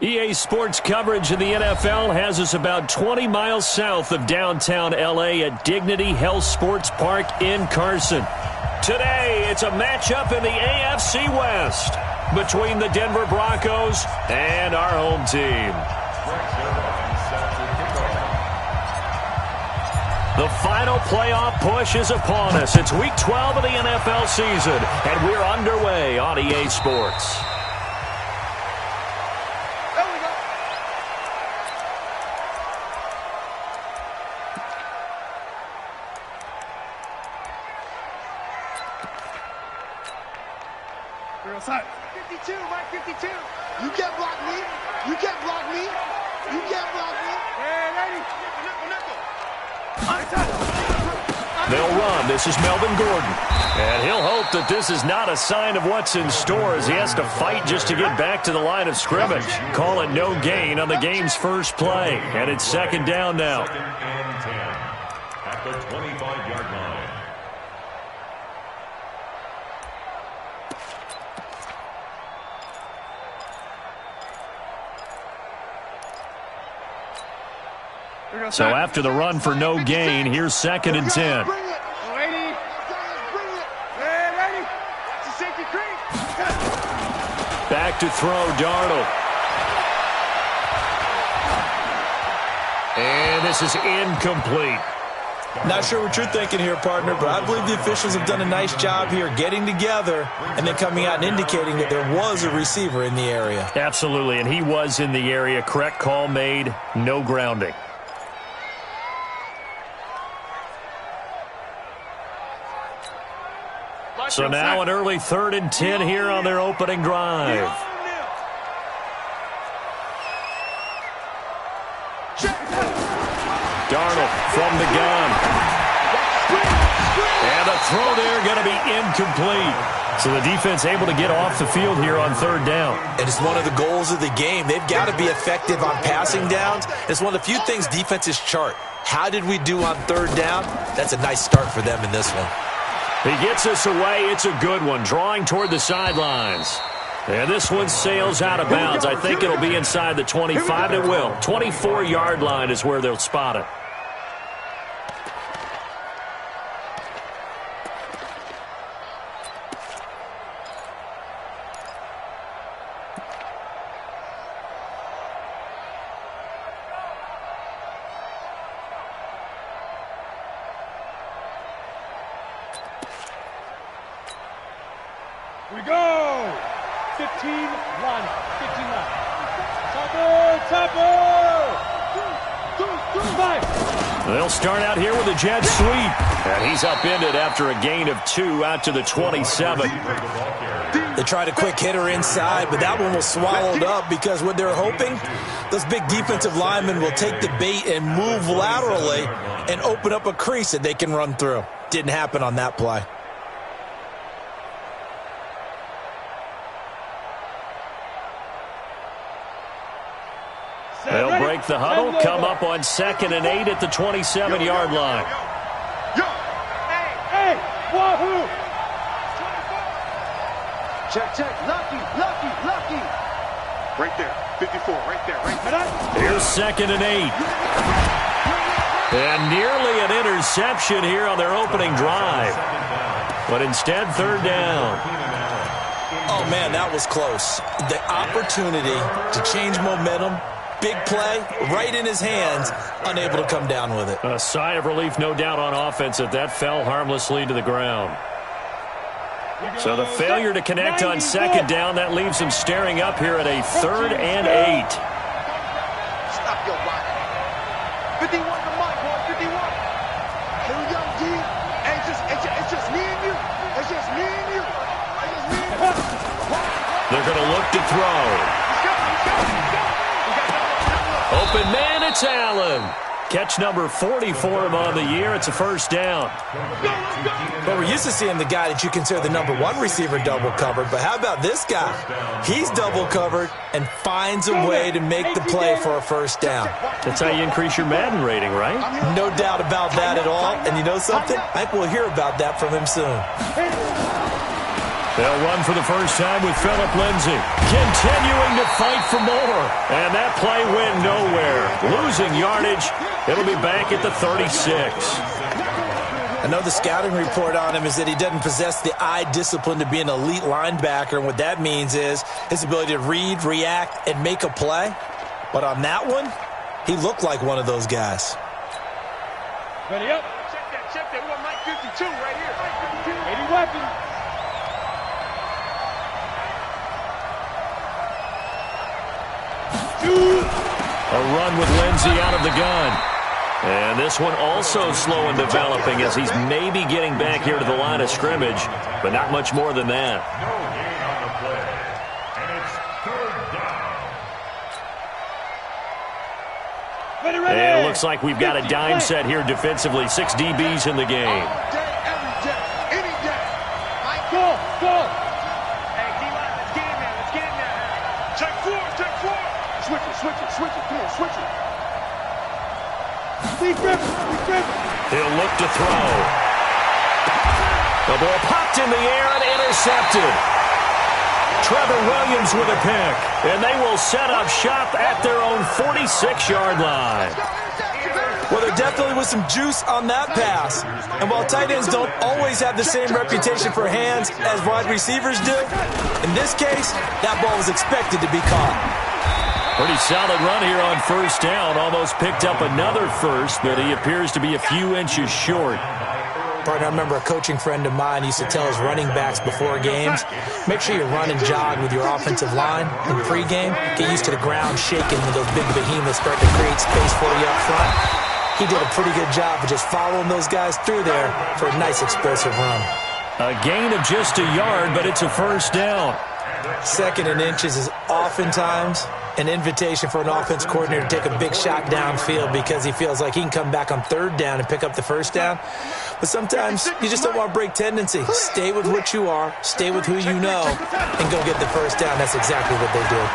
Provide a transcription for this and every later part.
EA Sports coverage of the NFL has us about 20 miles south of downtown L.A. at Dignity Health Sports Park in Carson. Today, it's a matchup in the AFC West between the Denver Broncos and our home team. The final playoff push is upon us. It's Week 12 of the NFL season, and we're underway on EA Sports. Outside. 52, Mike 52. You can't block me. You can't block me. You can't block me. Hey, ready. They'll run. This is Melvin Gordon. And he'll hope that this is not a sign of what's in store as he has to fight just to get back to the line of scrimmage. Call it no gain on the game's first play. And it's second down now. Second and 10 at the 25-yard line. So after the run for no gain, here's second and 10. Back to throw, Darnold. And this is incomplete. Not sure what you're thinking here, partner, but I believe the officials have done a nice job here getting together and then coming out and indicating that there was a receiver in the area. Absolutely, and he was in the area. Correct call made, no grounding. So now an early 3rd and 10 here on their opening drive. Darnold from the gun. And the throw there going to be incomplete. So the defense able to get off the field here on 3rd down. And it's one of the goals of the game. They've got to be effective on passing downs. It's one of the few things defenses chart. How did we do on 3rd down? That's a nice start for them in this one. He gets us away. It's a good one, drawing toward the sidelines. And this one sails out of bounds. I think it'll be inside the 25. It will. 24-yard line is where they'll spot it. We go! 15, 1, 15 left. They'll start out here with a jet sweep. And he's upended after a gain of 2 out to the 27. They tried a quick hitter inside, but that one was swallowed up because what they're hoping, those big defensive linemen will take the bait and move laterally and open up a crease that they can run through. Didn't happen on that play. They'll break the huddle, come up on 2nd and 8 at the 27-yard line. Hey, wahoo! Check, lucky. Right there, 54, right there. Here's 2nd and 8. And nearly an interception here on their opening drive. But instead, 3rd down. Oh, man, that was close. The opportunity to change momentum. Big play, right in his hands, unable to come down with it. A sigh of relief, no doubt, on offense that fell harmlessly to the ground. So the failure to connect on 2nd down, that leaves him staring up here at a 3rd and 8. Stop your rock. 51 to Mike, boy, 51. Here we go, G. Hey, it's just me and you. It's just me and you. They're going to look to throw. Open man, it's Allen. Catch number 40 for him on the year. It's a 1st down. But we're used to seeing the guy that you consider the number 1 receiver double covered. But how about this guy? He's double covered and finds a way to make the play for a 1st down. That's how you increase your Madden rating, right? No doubt about that at all. And you know something? I think we'll hear about that from him soon. They'll run for the first time with Phillip Lindsay. Continuing to fight for more. And that play went nowhere. Losing yardage. It'll be back at the 36. I know the scouting report on him is that he doesn't possess the eye discipline to be an elite linebacker. And what that means is his ability to read, react, and make a play. But on that one, he looked like one of those guys. Ready up. Check that. We got Mike 52 right here. 80 weapons. A run with Lindsay out of the gun. And this one also slow in developing as he's maybe getting back here to the line of scrimmage, but not much more than that. No gain on the play. And it's third down. And it looks like we've got a dime set here defensively. 6 DBs in the game. All day, every day, any day. Mike, go. Hey, D-line, let's get in there. Check four. Switch it. Come on, switch it. Steve Griffin. He'll look to throw. The ball popped in the air and intercepted. Trevor Williams with a pick. And they will set up shop at their own 46-yard line. Well, there definitely was some juice on that pass. And while tight ends don't always have the same reputation for hands as wide receivers do, in this case, that ball was expected to be caught. Pretty solid run here on first down. Almost picked up another first, but he appears to be a few inches short. Partner, I remember a coaching friend of mine used to tell his running backs before games, make sure you run and jog with your offensive line in pregame. Get used to the ground shaking when those big behemoths start to create space for you up front. He did a pretty good job of just following those guys through there for a nice explosive run. A gain of just a yard, but it's a first down. Second and inches is oftentimes an invitation for an offense coordinator to take a big shot downfield because he feels like he can come back on third down and pick up the first down. But sometimes you just don't want to break tendency. Stay with what you are, stay with who you know, and go get the first down. That's exactly what they did.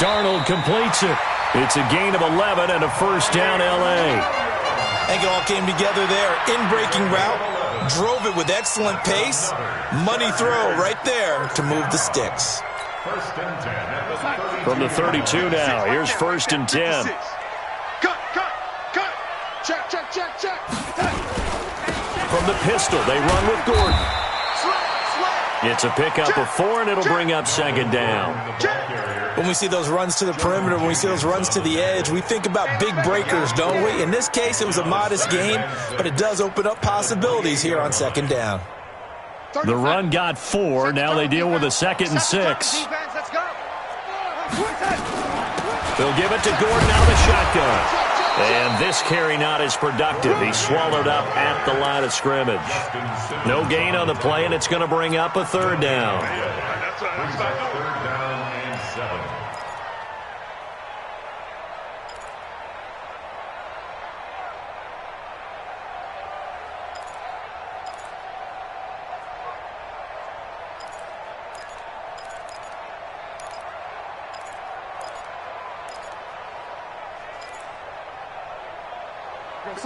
Darnold completes it. It's a gain of 11 and a first down, L.A. I think it all came together there. In-breaking route, drove it with excellent pace. Money throw right there to move the sticks. First and 10 at the 30. From the 32 now, here's first and 10. Cut. Check. From the pistol, they run with Gordon. It's a pickup of 4, and it'll bring up second down. When we see those runs to the perimeter, when we see those runs to the edge, we think about big breakers, don't we? In this case, it was a modest gain, but it does open up possibilities here on second down. The run got 4. Now they deal with a 2nd and 6. They'll give it to Gordon out of the shotgun. And this carry not as productive. He's swallowed up at the line of scrimmage. No gain on the play, and it's going to bring up a third down. Third down and 7.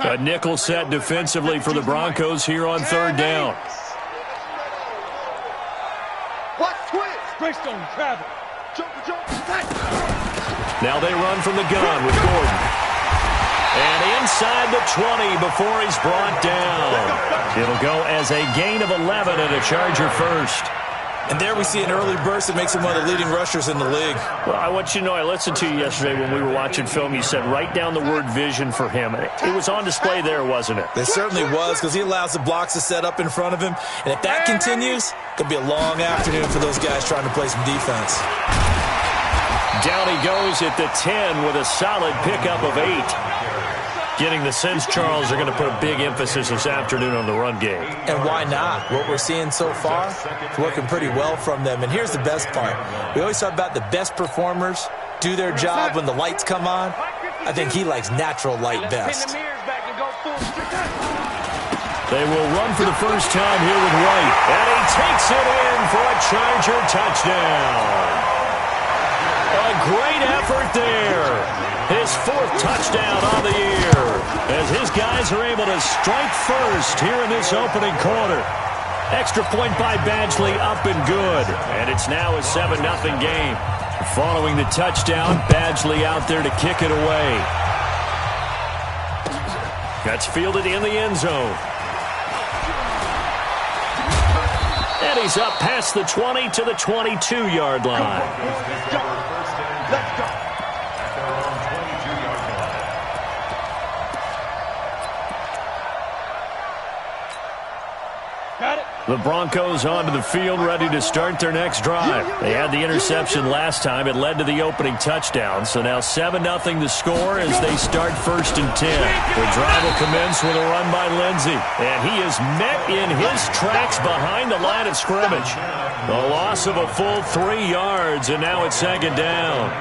A nickel set defensively for the Broncos here on third down. Now they run from the gun with Gordon. And inside the 20 before he's brought down. It'll go as a gain of 11 and a Charger first. And there we see an early burst that makes him one of the leading rushers in the league. Well, I want you to know, I listened to you yesterday when we were watching film. You said write down the word vision for him. It was on display there, wasn't it? It certainly was, because he allows the blocks to set up in front of him. And if that continues, it could be a long afternoon for those guys trying to play some defense. Down he goes at the 10 with a solid pickup of 8. Getting the sense, Charles, they're going to put a big emphasis this afternoon on the run game. And why not? What we're seeing so far is working pretty well from them. And here's the best part. We always talk about the best performers do their job when the lights come on. I think he likes natural light best. They will run for the first time here with White. And he takes it in for a Charger touchdown. A great effort there. His 4th touchdown on the year as his guys are able to strike first here in this opening quarter. Extra point by Badgley, up and good. And it's now a 7-0 game. Following the touchdown, Badgley out there to kick it away. That's fielded in the end zone. And he's up past the 20 to the 22-yard line. Let's go. The Broncos onto the field, ready to start their next drive. They had the interception last time. It led to the opening touchdown. So now 7-0 the score as they start 1st and 10. The drive will commence with a run by Lindsey. And he is met in his tracks behind the line of scrimmage. The loss of a full 3 yards, and now it's 2nd down.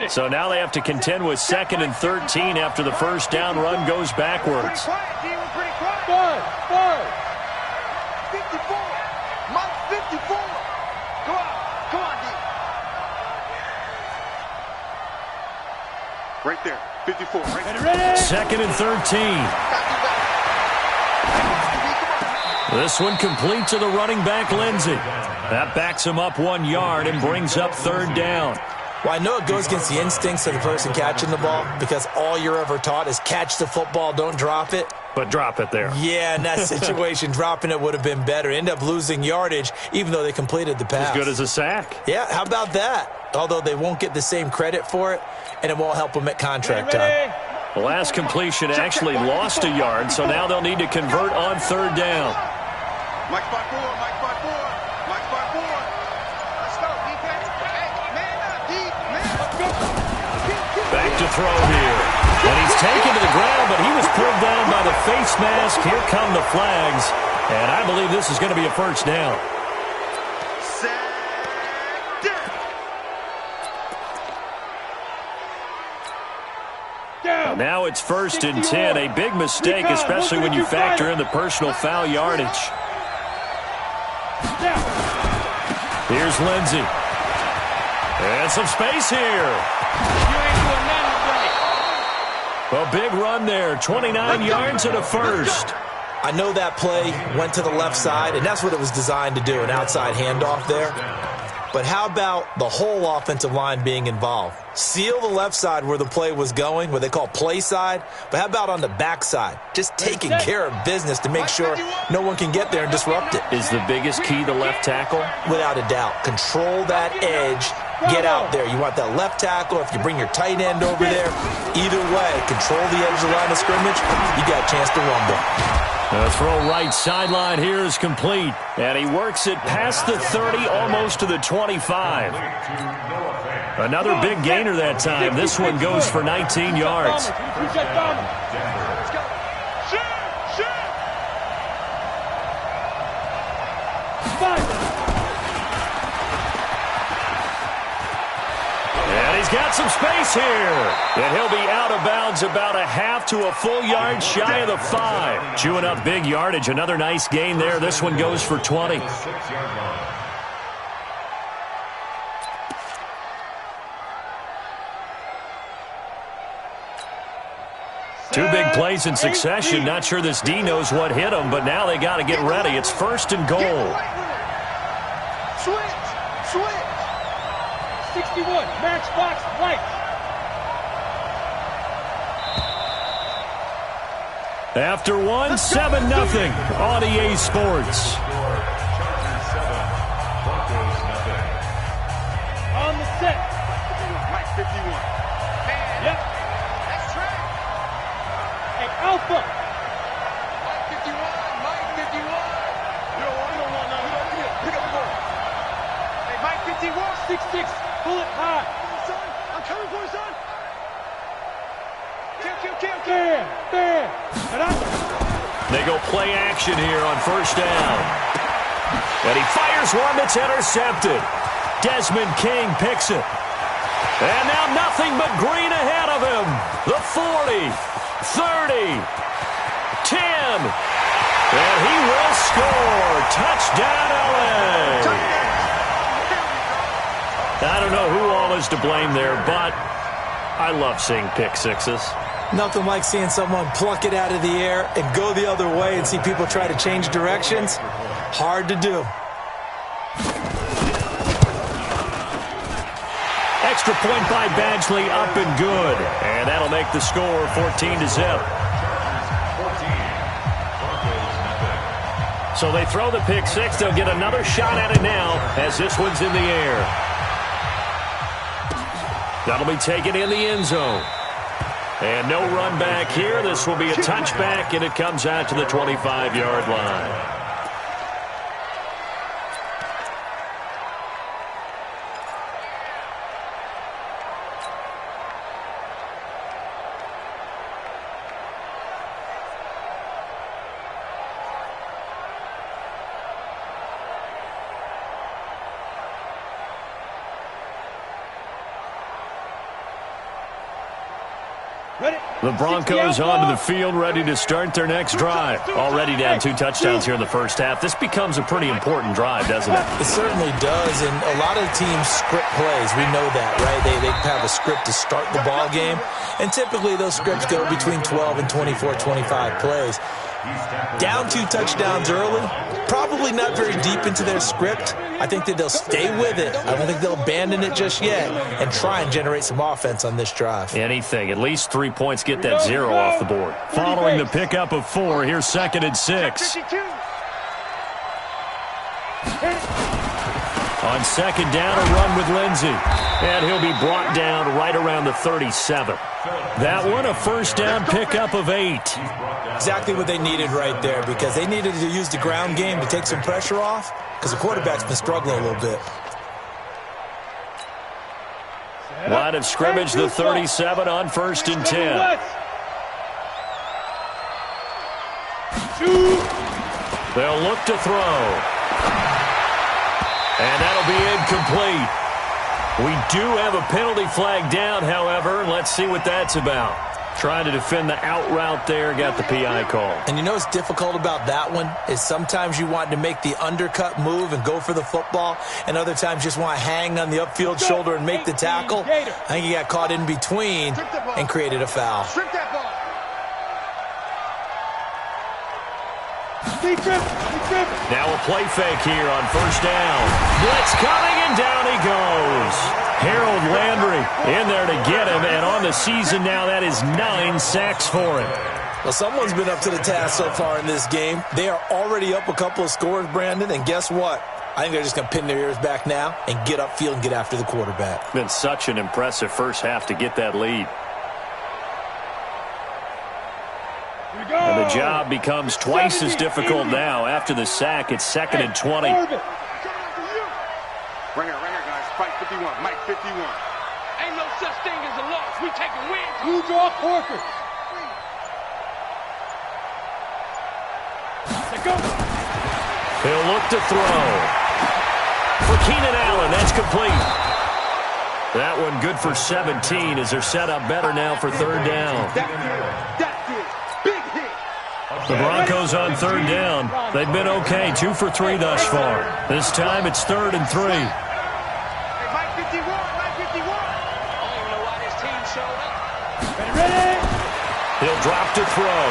So now they have to contend with 2nd and 13 after the first down run goes backwards. Forward. 54. Mike 54. Come on, D. Right there. 54. Right there. 2nd and 13. This one complete to the running back, Lindsey. That backs him up 1 yard and brings up 3rd down. Well, I know it goes against the instincts of the person catching the ball because all you're ever taught is catch the football, don't drop it. But drop it there. Yeah, in that situation, dropping it would have been better. End up losing yardage, even though they completed the pass. As good as a sack. Yeah, how about that? Although they won't get the same credit for it, and it won't help them at contract time. The last completion actually lost a yard, so now they'll need to convert on 3rd down. Mike 5-4. Mike 5-4. Mike 5-4. Let's go, defense. Hey, man up, D. Man up. Back to throw here. And he's taken to the ground, but he was pulled down by the face mask. Here come the flags. And I believe this is going to be a 1st down. Now it's 1st and 10. A big mistake, especially when you factor in the personal foul yardage. Here's Lindsey. And some space here. A big run there. 29 yards and a 1st. I know that play went to the left side, and that's what it was designed to do, an outside handoff there. But how about the whole offensive line being involved? Seal the left side where the play was going, what they call play side. But how about on the back side? Just taking care of business to make sure no one can get there and disrupt it. Is the biggest key the left tackle? Without a doubt. Control that edge. Get out there. You want that left tackle. If you bring your tight end over there, either way, control the edge of the line of scrimmage, you got a chance to rumble. The throw right sideline here is complete. And he works it past the 30, almost to the 25. Another big gainer that time. This one goes for 19 yards. And he's got some space here. And he'll be out of bounds about a half to a full yard shy of the 5. Chewing up big yardage. Another nice gain there. This one goes for 20. Two big plays in succession. Not sure this D knows what hit him, but now they got to get ready. It's 1st and goal. Switch. 61, matchbox right. After one, 7-0 on EA Sports. On the set. Mike 51. Yep. That's track. Hey, Alpha. Mike 51. You don't want none. Pick up the ball. Hey, Mike 51. 6'6". Pull it high. I'm coming for you, son. Kill. There. They go play action here on 1st down. And he fires one that's intercepted. Desmond King picks it. And now nothing but green ahead of him. The 40, 30, 10. And he will score. Touchdown, LA. I don't know who all is to blame there, but I love seeing pick sixes. Nothing like seeing someone pluck it out of the air and go the other way and see people try to change directions. Hard to do. Extra point by Badgley, up and good. And that'll make the score 14-0. So they throw the pick six. They'll get another shot at it now as this one's in the air. That'll be taken in the end zone. And no run back here. This will be a touchback, and it comes out to the 25-yard line. The Broncos onto the field, ready to start their next drive. Already down 2 touchdowns here in the first half. This becomes a pretty important drive, doesn't it? It certainly does, and a lot of teams script plays. We know that, right? They have a script to start the ball game, and typically those scripts go between 12 and 24, 25 plays. Down 2 touchdowns early, probably not very deep into their script. I think that they'll stay with it. I don't think they'll abandon it just yet and try and generate some offense on this drive. Anything. At least 3 points, get that 0 off the board. Following the pickup of 4, here's 2nd and 6. On 2nd down, a run with Lindsey. And he'll be brought down right around the 37. That one, a first down pickup of 8. Exactly what they needed right there, because they needed to use the ground game to take some pressure off, because the quarterback's been struggling a little bit. Line of scrimmage, the 37 on 1st and 10. They'll look to throw. And that'll be incomplete. We do have a penalty flag down, however. Let's see what that's about. Trying to defend the out route there, got the PI call. And you know what's difficult about that one is sometimes you want to make the undercut move and go for the football, and other times you just want to hang on the upfield shoulder and make the tackle. I think he got caught in between and created a foul. Now a play fake here on 1st down. Blitz coming, and down he goes. Harold Landry in there to get him, and on the season now, that is 9 sacks for him. Well, someone's been up to the task so far in this game. They are already up a couple of scores, Brandon, and guess what? I think they're just going to pin their ears back now and get upfield and get after the quarterback. Been such an impressive first half to get that lead. And the job becomes twice as difficult now. After the sack, it's 2nd and 20. Right here, guys. Fight 51. Mike 51. Ain't no such thing as a loss. We take a win. Who draw Corker? He'll look to throw. For Keenan Allen, that's complete. That one good for 17 as they're set up better now for 3rd down. The Broncos on 3rd down. They've been okay, 2 for 3 thus far. This time it's 3rd and 3. Hey, Mike 51, Mike 51. I don't even know why this team showed up. Ready? He'll drop to throw.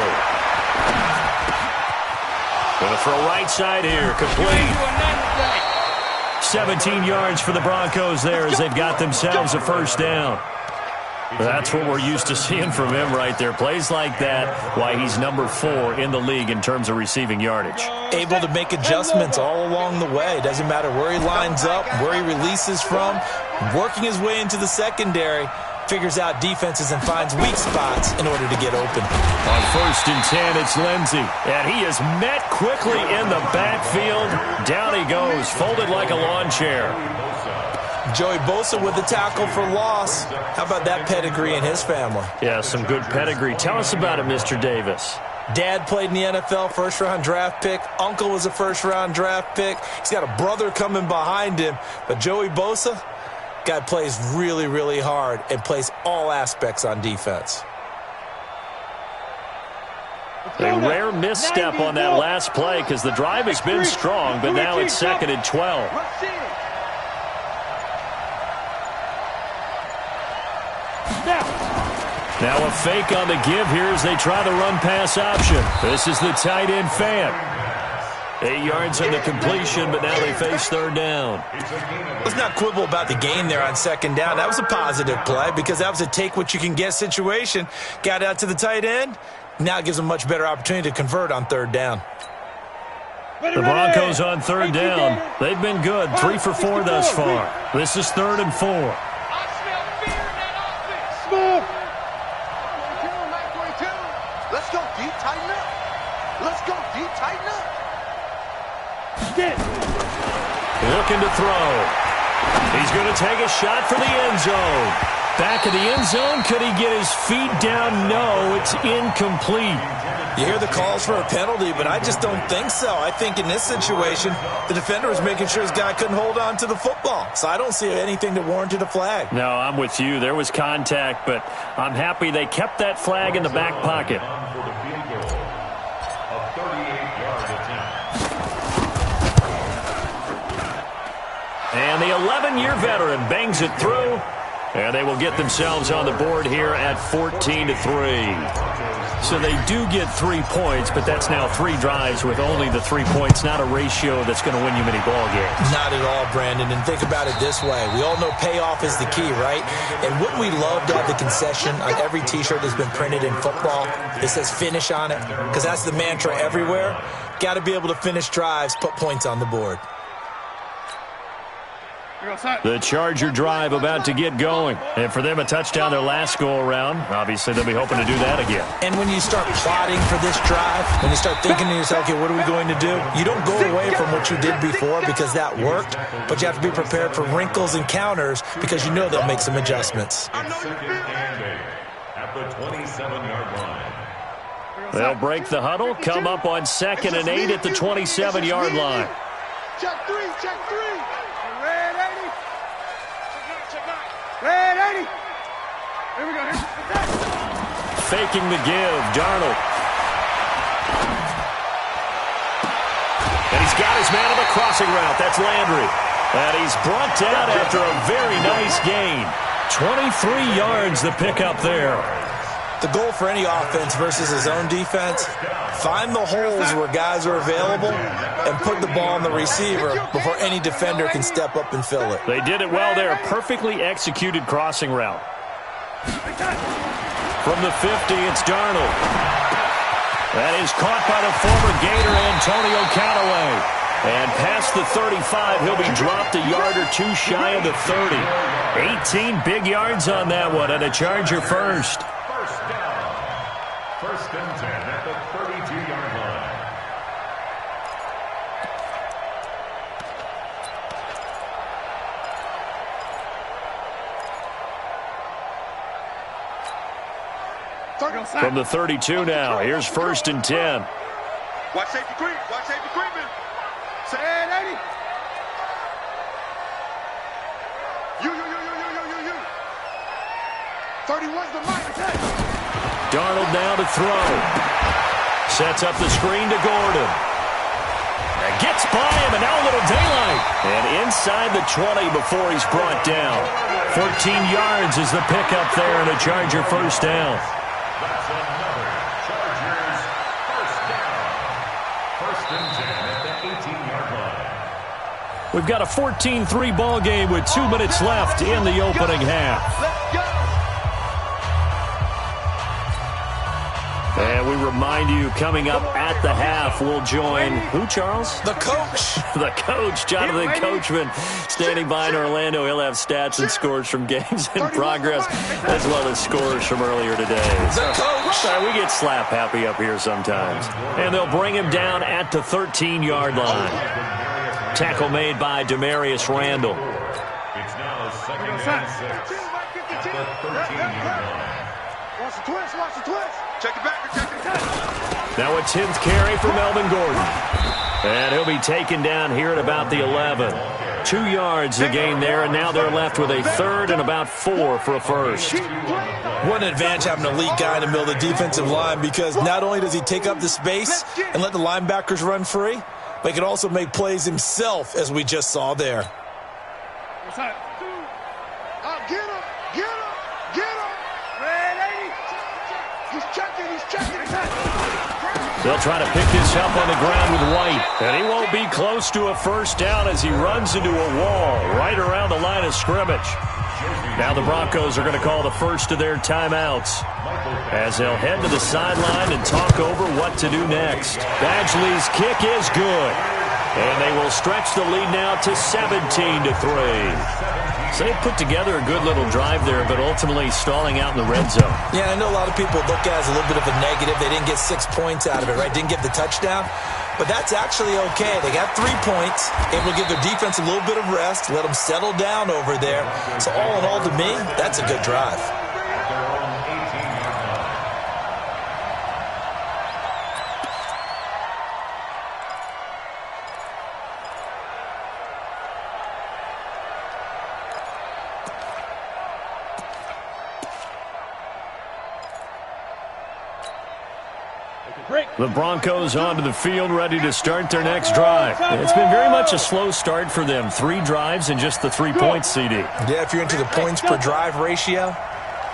Gonna throw right side here, complete. 17 yards for the Broncos there as they've got themselves a 1st down. That's what we're used to seeing from him right there. Plays like that, why he's number 4 in the league in terms of receiving yardage. Able to make adjustments all along the way. Doesn't matter where he lines up, where he releases from. Working his way into the secondary, figures out defenses and finds weak spots in order to get open. On 1st and 10, it's Lindsey. And he is met quickly in the backfield. Down he goes, folded like a lawn chair. Joey Bosa with the tackle for loss. How about that pedigree in his family? Yeah, some good pedigree. Tell us about it, Mr. Davis. Dad played in the NFL, 1st-round draft pick. Uncle was a 1st-round draft pick. He's got a brother coming behind him. But Joey Bosa, guy plays really, really hard and plays all aspects on defense. A rare misstep on that last play because the drive has been strong, but now it's 2nd and 12. Now a fake on the give here as they try the run-pass option. This is the tight end Fant. 8 yards on the completion, but now they face third down. Let's not quibble about the gain there on second down. That was a positive play because that was a take-what-you-can-get situation. Got out to the tight end. Now it gives them a much better opportunity to convert on third down. The Broncos on third down. They've been good, 3 for 4 thus far. This is 3rd and 4. Let's go deep, tighten up. Let's go deep, tighten up. Looking to throw. He's going to take a shot for the end zone. Back of the end zone. Could he get his feet down? No, it's incomplete. You hear the calls for a penalty, but I just don't think so. I think in this situation, the defender was making sure his guy couldn't hold on to the football. So I don't see anything that warranted a flag. No, I'm with you. There was contact, but I'm happy they kept that flag in the back pocket. And the 11-year veteran bangs it through, and they will get themselves on the board here at 14-3. So they do get 3 points, but that's now 3 drives with only the 3 points, not a ratio that's going to win you many ball games. Not at all, Brandon. And think about it this way. We all know payoff is the key, right? And wouldn't we love to have the concession on every T-shirt that's been printed in football? It says finish on it, because that's the mantra everywhere. Got to be able to finish drives, put points on the board. The Charger drive about to get going. And for them, a touchdown their last go-around. Obviously, they'll be hoping to do that again. And when you start plotting for this drive, when you start thinking to yourself, okay, what are we going to do? You don't go away from what you did before because that worked, but you have to be prepared for wrinkles and counters because you know they'll make some adjustments. At the 27-yard line. They'll break the huddle, come up on 2nd and 8 at the 27-yard line. Check 3, check 3. Red 80. Red 80. Here we go. Faking the give, Darnold. And he's got his man on the crossing route. That's Landry. And he's brought down after a very nice gain. 23 yards the pickup there. The goal for any offense versus his own defense, find the holes where guys are available and put the ball on the receiver before any defender can step up and fill it. They did it well there. Perfectly executed crossing route. From the 50, it's Darnold. That is caught by the former Gator, Antonio Callaway. And past the 35, he'll be dropped a yard or 2 shy of the 30. 18 big yards on that one, and a Charger first. First and 10 at the 32-yard line. From the 32 now, here's 1st and 10. Watch safety creep. Watch safety creeping. Say 80. You. 31's the mic. Darnold now to throw. Sets up the screen to Gordon. And gets by him, and now a little daylight. And inside the 20 before he's brought down. 14 yards is the pickup there, and a Charger first down. That's another Chargers first down. 1st and 10 at the 18-yard line. We've got a 14-3 ball game with 2 minutes left in the opening half. Let's go. And we remind you, coming up at the half, we'll join who, Charles? The coach. The coach, Jonathan Coachman, standing by in Orlando. He'll have stats and scores from games in progress, as well as scores from earlier today. The coach. Sorry, we get slap happy up here sometimes. And they'll bring him down at the 13-yard line. Tackle made by Demarius Randall. It's now 2nd and 6 at the 13-yard line. Watch the twist. Watch the twist. Check it back. Check it back. Now a 10th carry for Melvin Gordon. And he'll be taken down here at about the 11. 2 yards the gain there, and now they're left with a 3rd and about 4 for a first. What an advantage having an elite guy in the middle of the defensive line, because not only does he take up the space and let the linebackers run free, but he can also make plays himself, as we just saw there. Get him. Get him. Get him. Red 80. He's checking. They'll try to pick this up on the ground with White. And he won't be close to a first down as he runs into a wall right around the line of scrimmage. Now the Broncos are going to call the first of their timeouts as they'll head to the sideline and talk over what to do next. Badgley's kick is good. And they will stretch the lead now to 17-3. So they put together a good little drive there, but ultimately stalling out in the red zone. Yeah, I know a lot of people look at it as a little bit of a negative. They didn't get 6 points out of it, right? Didn't get the touchdown. But that's actually okay. They got 3 points, able to give their defense a little bit of rest, let them settle down over there. So all in all, to me, that's a good drive. The Broncos onto the field, ready to start their next drive. It's been very much a slow start for them. 3 drives and just the 3 points, CD. Yeah, if you're into the points per drive ratio,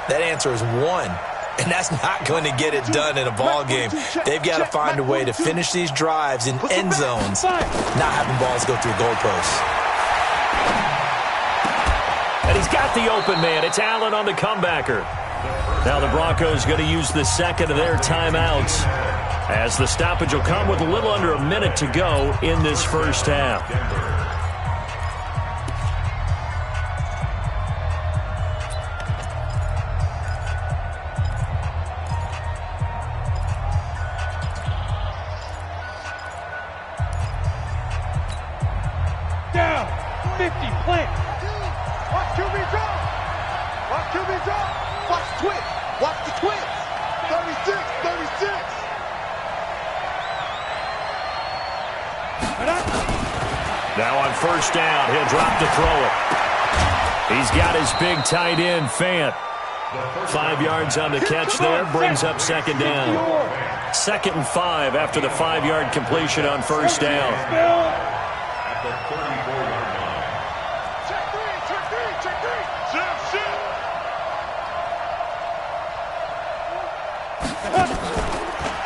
that answer is 1. And that's not going to get it done in a ball game. They've got to find a way to finish these drives in end zones, not having balls go through goalposts. And he's got the open man. It's Allen on the comebacker. Now the Broncos going to use the second of their timeouts, as the stoppage will come with a little under a minute to go in this first half. Down. 50, plant. Watch QB draw. Watch QB draw. Watch twitch. Watch the twitch. 36. Now on first down, he'll drop to throw it. He's got his big tight end, Fant. 5 yards on the catch there, brings up second down. 2nd and 5 after the 5-yard completion on first down. At the 34-yard line. Check three. Shit.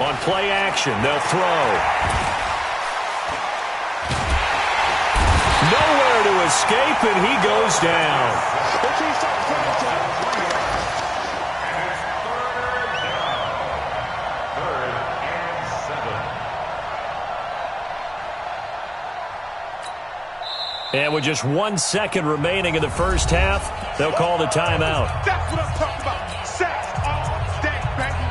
On play action, they'll throw. Nowhere to escape, and he goes down. And with just 1 second remaining in the first half, they'll call the timeout. That's what I'm talking about. Sacks all day, baby.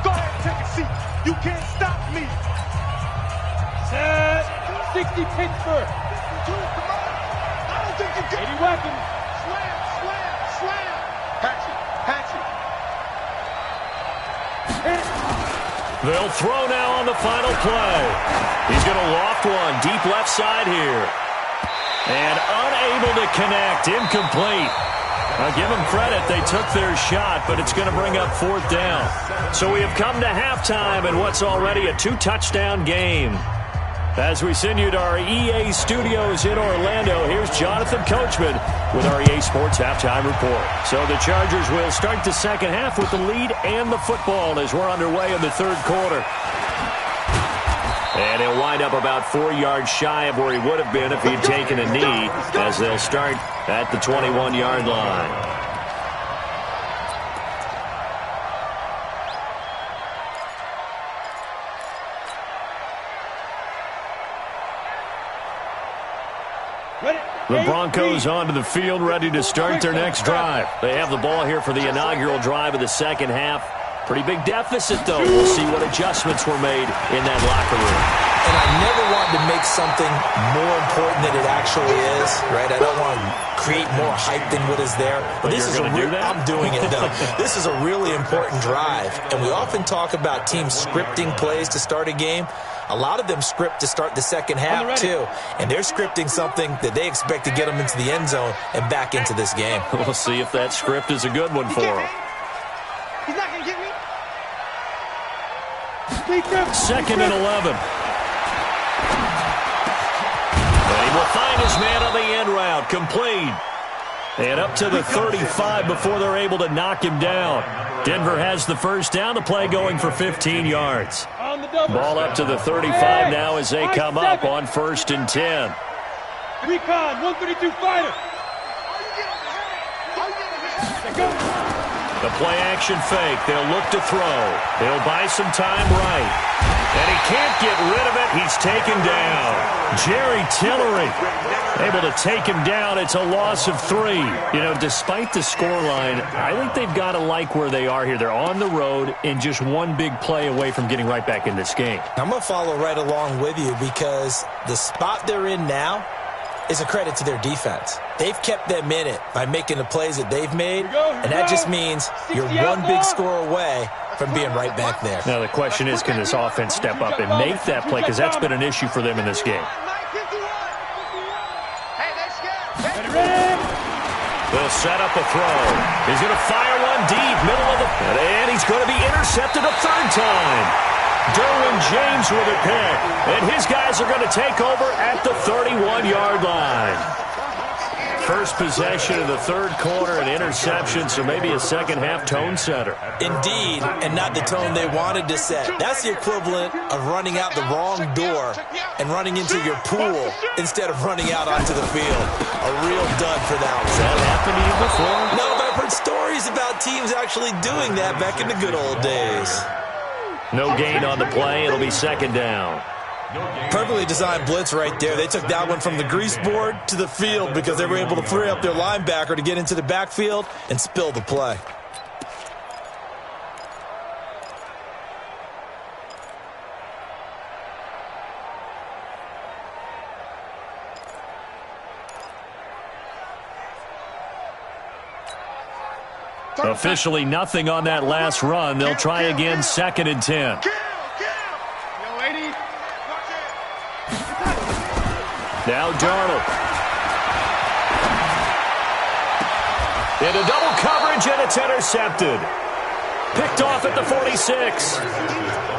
Go ahead and take a seat. You can't stop me. Set. 60 Pittsburgh. Come on. I don't think you get 80 weapons. Slam. Patch it. They'll throw now on the final play. He's going to loft one deep left side here. And unable to connect. Incomplete. I'll give them credit. They took their shot, but it's going to bring up 4th down. So we have come to halftime in what's already a 2-touchdown game. As we send you to our EA studios in Orlando, here's Jonathan Coachman with our EA Sports Halftime Report. So the Chargers will start the second half with the lead and the football as we're underway in the 3rd quarter. And he'll wind up about 4 yards shy of where he would have been if he'd taken a knee, as they'll start at the 21-yard line. The Broncos onto the field, ready to start their next drive. They have the ball here for the inaugural drive of the second half. Pretty big deficit, though. We'll see what adjustments were made in that locker room. And I never want to make something more important than it actually is, right? I don't want to create more hype than what is there. But this is I'm doing it, though. This is a really important drive. And we often talk about teams scripting plays to start a game. A lot of them script to start the second half, too. And they're scripting something that they expect to get them into the end zone and back into this game. We'll see if that script is a good one for them. He's not going to get me. 2nd and 11. And he will find his man on the end route. Complete. And up to the 35 before they're able to knock him down. Denver has the first down. The play going for 15 yards. Ball up to the 35 now as they come up on 1st and 10. Recon, 132 fighter. The play action fake. They'll look to throw. They'll buy some time right. And he can't get rid of it. He's taken down. Jerry Tillery able to take him down. It's a loss of 3. You know, despite the scoreline, I think they've got to like where they are here. They're on the road and just one big play away from getting right back in this game. I'm going to follow right along with you because the spot they're in now is a credit to their defense. They've kept them in it by making the plays that they've made, and that just means you're one big score away from being right back there. Now the question is, can this offense step up and make that play, because that's been an issue for them in this game. They'll set up a throw. He's going to fire one deep, middle of the... And he's going to be intercepted a 3rd time. Derwin James with a pick. And his guys are going to take over at the 31-yard line. First possession of the 3rd quarter, an interception, so maybe a second-half tone setter. Indeed, and not the tone they wanted to set. That's the equivalent of running out the wrong door and running into your pool instead of running out onto the field. A real dud for that one. Has that happened to you before? No, but I've heard stories about teams actually doing that back in the good old days. No gain on the play. It'll be 2nd down. Perfectly designed blitz right there. They took that one from the grease board to the field because they were able to free up their linebacker to get into the backfield and spill the play. Officially nothing on that last run. They'll try again, 2nd and 10. Now Darnold. Into double coverage, and it's intercepted. Picked off at the 46.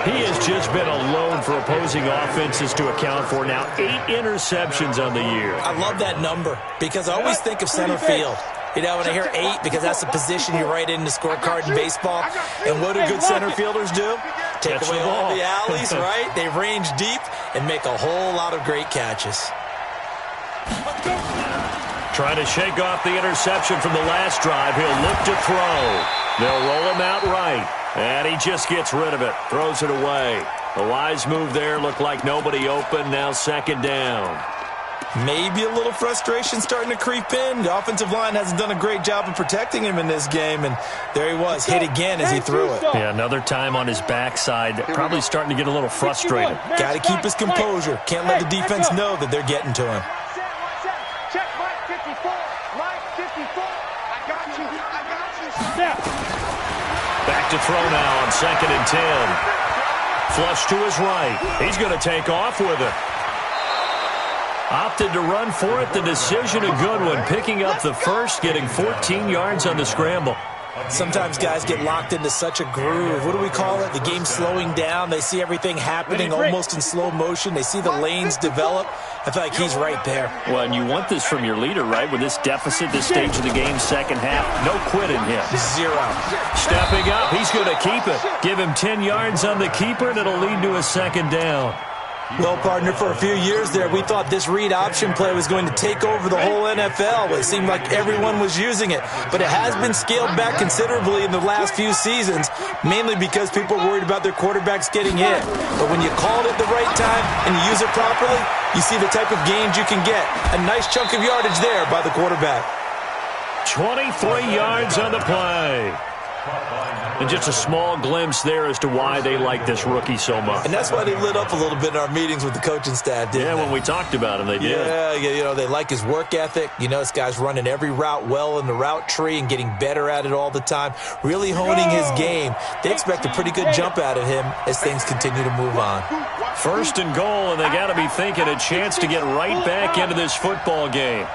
He has just been a load for opposing offenses to account for. Now 8 interceptions on the year. I love that number because I always think of center field. You know, when I hear 8, because that's the position you write in the scorecard in baseball. And what do good center fielders do? Take away all the alleys, right? They range deep and make a whole lot of great catches. Trying to shake off the interception from the last drive. He'll look to throw. They'll roll him out right. And he just gets rid of it. Throws it away. A wise move there. Looked like nobody open. Now 2nd down. Maybe a little frustration starting to creep in. The offensive line hasn't done a great job of protecting him in this game, and there he was, hit again as he threw it. Yeah, another time on his backside. Probably starting to get a little frustrated. Got to keep his composure. Can't let the defense know that they're getting to him. Check Mike 54. Mike 54. I got you. Back to throw now on 2nd and 10. Flush to his right. He's going to take off with it. Opted to run for it. The decision, a good one. Picking up the first, getting 14 yards on the scramble. Sometimes guys get locked into such a groove. What do we call it? The game's slowing down. They see everything happening almost in slow motion. They see the lanes develop. I feel like he's right there. Well, and you want this from your leader, right? With this deficit, this stage of the game, 2nd half, no quitting him. 0. Stepping up, he's going to keep it. Give him 10 yards on the keeper, and it'll lead to a 2nd down. Well, partner, for a few years there, we thought this read option play was going to take over the whole NFL. It seemed like everyone was using it. But it has been scaled back considerably in the last few seasons, mainly because people are worried about their quarterbacks getting hit. But when you call it at the right time and you use it properly, you see the type of gains you can get. A nice chunk of yardage there by the quarterback. 23 yards on the play. And just a small glimpse there as to why they like this rookie so much. And that's why they lit up a little bit in our meetings with the coaching staff, didn't they? When we talked about him, they did. Yeah, you know, they like his work ethic. You know, this guy's running every route well in the route tree and getting better at it all the time, really honing his game. They expect a pretty good jump out of him as things continue to move on. 1st and goal, and they got to be thinking a chance to get right back into this football game.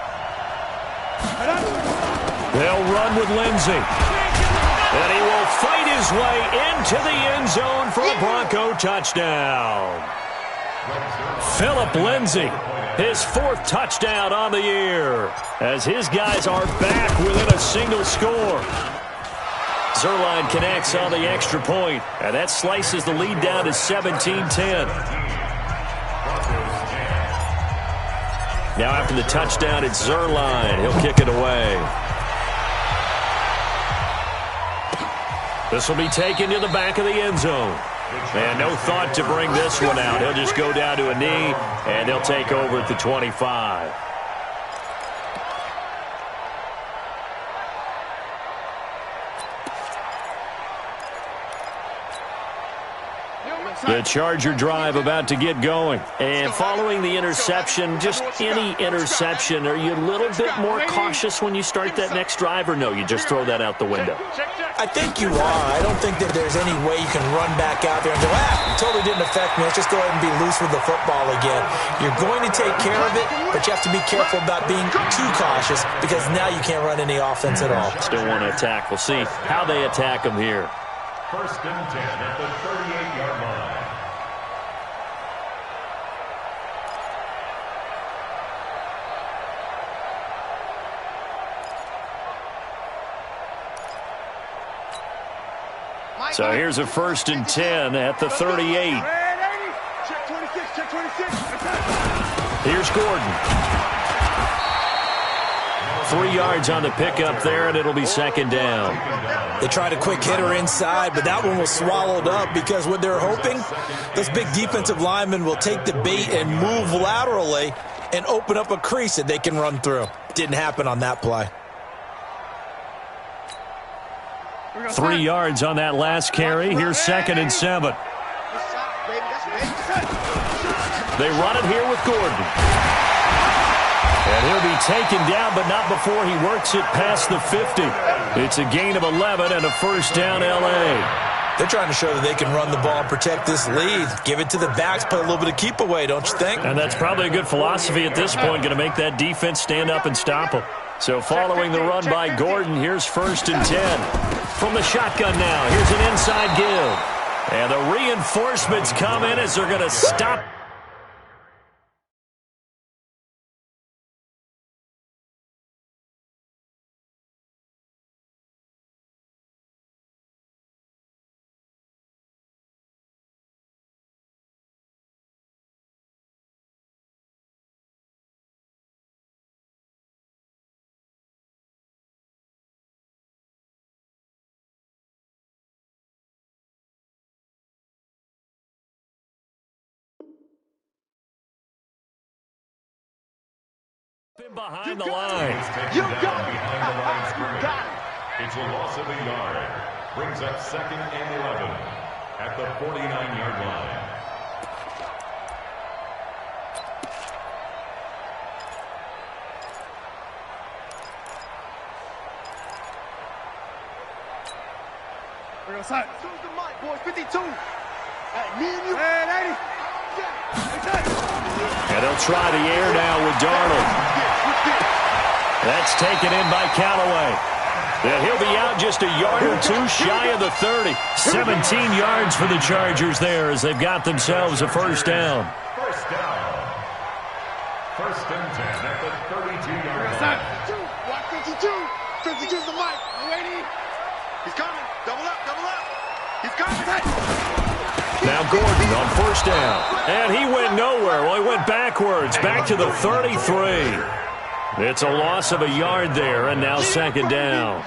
They'll run with Lindsey. And he will fight his way into the end zone for a Bronco touchdown. Phillip Lindsay, his 4th touchdown on the year, as his guys are back within a single score. Zuerlein connects on the extra point, and that slices the lead down to 17-10. Now after the touchdown, it's Zuerlein. He'll kick it away. This will be taken to the back of the end zone. And no thought to bring this one out. He'll just go down to a knee, and they'll take over at the 25. The Charger drive about to get going. And following the interception, just any interception, are you a little bit more cautious when you start that next drive, or no, you just throw that out the window? I think you are. I don't think that there's any way you can run back out there and go, it totally didn't affect me. Let's just go ahead and be loose with the football again. You're going to take care of it, but you have to be careful about being too cautious because now you can't run any offense at all. Still want to attack. We'll see how they attack them here. 1st and 10 at the 38-yard line. So here's a 1st and 10 at the 38. Check 26, check 26. Here's Gordon. 3 yards on the pickup there, and it'll be 2nd down. They tried a quick hitter inside, but that one was swallowed up because what they're hoping, those big defensive linemen will take the bait and move laterally and open up a crease that they can run through. Didn't happen on that play. 3 yards on that last carry. Here's 2nd and 7. They run it here with Gordon. And he'll be taken down, but not before he works it past the 50. It's a gain of 11 and a 1st down, L.A. They're trying to show that they can run the ball and protect this lead. Give it to the backs, play a little bit of keep away, don't you think? And that's probably a good philosophy at this point, going to make that defense stand up and stop them. So following the run by Gordon, here's 1st and 10. From the shotgun now, here's an inside give. And the reinforcements come in as they're going to stop. Behind the line. You got it. It's a loss of a yard. Brings up 2nd and 11 at the 49-yard line. We're going to start. Choose the mic, boys. 52. Hey, me and you. Hey, 80. And they'll try the air now with Darnold. That's taken in by Callaway. And he'll be out just a yard or two shy of the 30. 17 yards for the Chargers there as they've got themselves a 1st down. 1st down. 1st and 10 at the 32-yard line. Watch 52. 52's the mic. I'm waiting. He's coming. Double up. He's coming. Now Gordon on 1st down. And he went nowhere. Well, he went backwards, back to the 33. It's a loss of a yard there, and now 2nd down.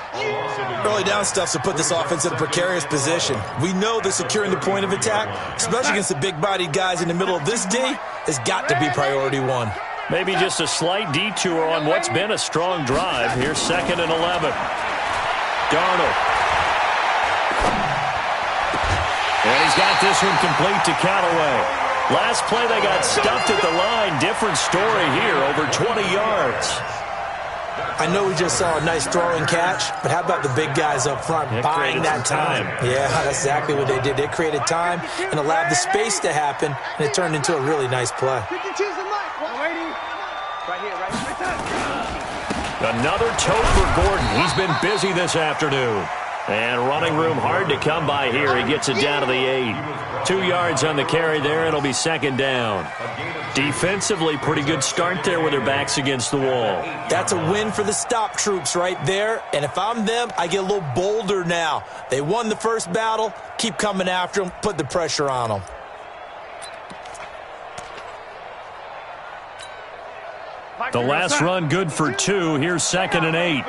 Early down stuff to put this offense in a precarious position. We know that securing the point of attack, especially against the big-bodied guys in the middle of this D, has got to be priority 1. Maybe just a slight detour on what's been a strong drive. Here's 2nd and 11. Darnold. And he's got this one complete to Callaway. Last play, they got stuffed at the line. Different story here, over 20 yards. I know we just saw a nice throwing catch, but how about the big guys up front buying that time? Yeah, that's exactly what they did. They created time and allowed the space to happen, and it turned into a really nice play. Another tote for Gordon. He's been busy this afternoon. And running room hard to come by here. He gets it down to the 8. 2 yards on the carry there. It'll be second down. Defensively, pretty good start there with their backs against the wall. That's a win for the stop troops right there. And if I'm them, I get a little bolder now. They won the first battle. Keep coming after them. Put the pressure on them. The last run good for 2. Here's second and 8.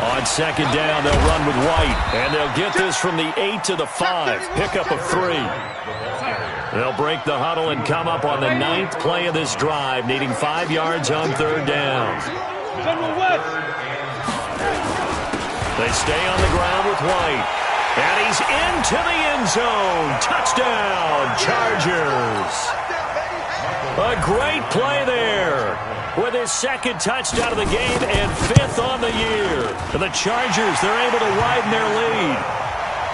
On second down, they'll run with White. And they'll get this from the 8 to the 5. Pickup of 3. They'll break the huddle and come up on the 9th play of this drive, needing 5 yards on third down. They stay on the ground with White. And he's into the end zone. Touchdown, Chargers. A great play there with his second touchdown of the game and 5th on the year. The Chargers, they're able to widen their lead.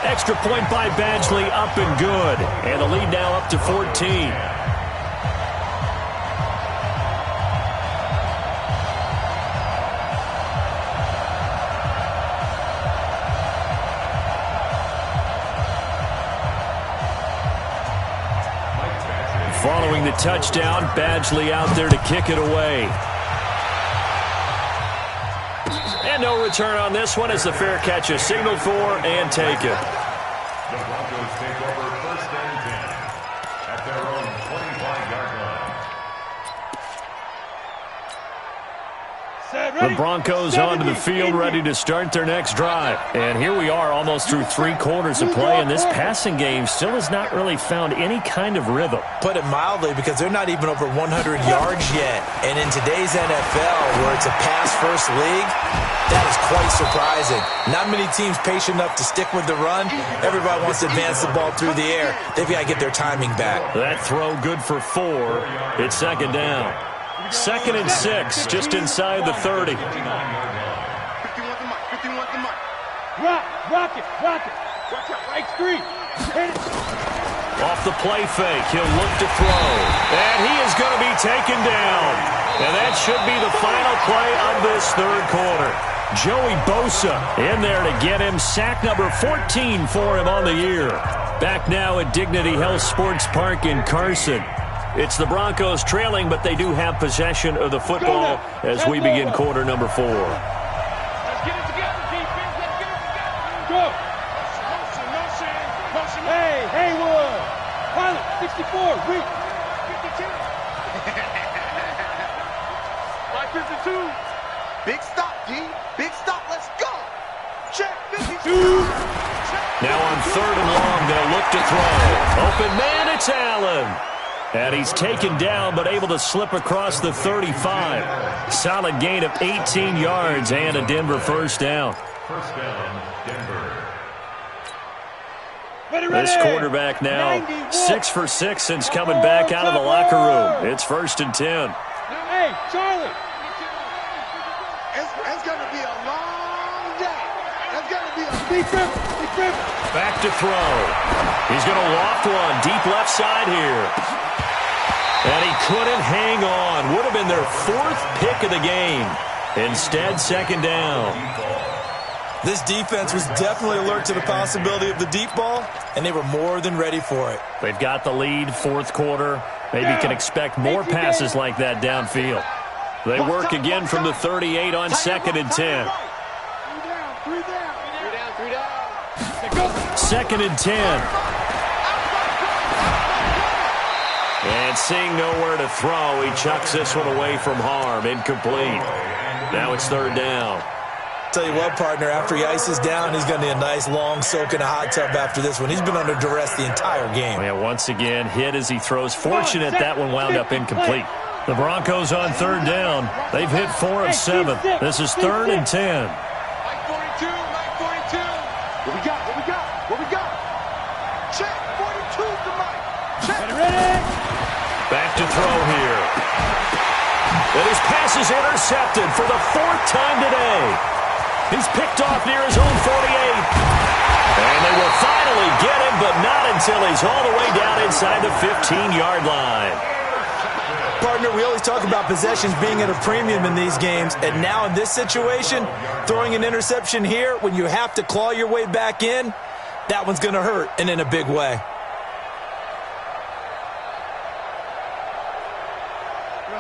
Extra point by Badgley, up and good. And the lead now up to 14. Following the touchdown, Badgley out there to kick it away. And no return on this one as the fair catch is signaled for and taken. The Broncos take over first and 10 at their own 25-yard line. The Broncos onto the field ready to start their next drive. And here we are almost through 3 quarters of play, and this passing game still has not really found any kind of rhythm. Put it mildly, because they're not even over 100 yards yet. And in today's NFL, where it's a pass-first league, that is quite surprising. Not many teams patient enough to stick with the run. Everybody wants to advance the ball through the air. They've got to get their timing back. That throw good for 4. It's second down. Second and 6, just inside the 30. 51 to Mike. 51 to Mike. Rock it. Watch out, right 3. Hit it. Off the play fake, he'll look to throw. And he is going to be taken down. And that should be the final play of this third quarter. Joey Bosa in there to get him sack number 14 for him on the year. Back now at Dignity Health Sports Park in Carson. It's the Broncos trailing, but they do have possession of the football as we begin quarter number 4. Let's get it together, defense. Let's get it together. Go. Motion. Hey, Haywood. Pilot, 64. Reach. 52. Like 52. Big stop, D. Big stop. Let's go. Check 52. Now on third and long, they'll look to throw. Open man, it's Allen. And he's taken down, but able to slip across the 35. Solid gain of 18 yards and a Denver first down. First down, Denver. This quarterback now 6 for 6 since coming back out of the locker room. It's first and 10. Hey, Charlie. It's going to be a long day. It's going to be a Deep river. Back to throw. He's going to loft one deep left side here. And he couldn't hang on. Would have been their 4th pick of the game. Instead, second down. This defense was definitely alert to the possibility of the deep ball, and they were more than ready for it. They've got the lead, fourth quarter. Maybe can expect more passes like that downfield. They work again from the 38 on second and 10. 3 down. Second and 10. And seeing nowhere to throw, he chucks this one away from harm. Incomplete. Now it's third down. Tell you what, partner, after he ices down, he's going to need a nice long soak in a hot tub after this one. He's been under duress the entire game. Yeah, once again, hit as he throws. Fortunate that one wound up incomplete. The Broncos on third down. They've hit 4 of 7. This is third and 10. Mike 42. What we got? Check 42 to Mike. Check. Ready? Back to throw here. And his pass is intercepted for the 4th time today. He's picked off near his own 48. And they will finally get him, but not until he's all the way down inside the 15-yard line. Partner, we always talk about possessions being at a premium in these games, and now in this situation, throwing an interception here when you have to claw your way back in, that one's going to hurt, and in a big way.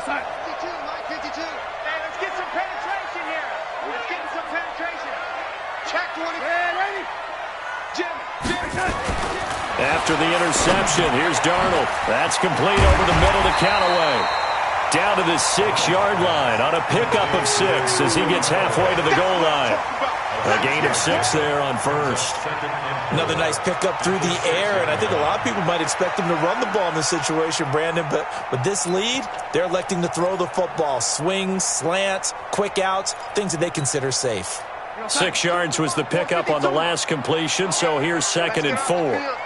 Side. 52, Mike 52. Hey, let's get some penetration here. Let's get some penetration. Check 20. Hey, ready? Jim. After the interception, here's Darnold. That's complete over the middle to Callaway. Down to the 6-yard line on a pickup of 6 as he gets halfway to the goal line. A gain of 6 there on first. Another nice pickup through the air, and I think a lot of people might expect him to run the ball in this situation, Brandon, but with this lead, they're electing to throw the football. Swings, slants, quick outs, things that they consider safe. 6 yards was the pickup on the last completion, so here's 2nd and 4. Well,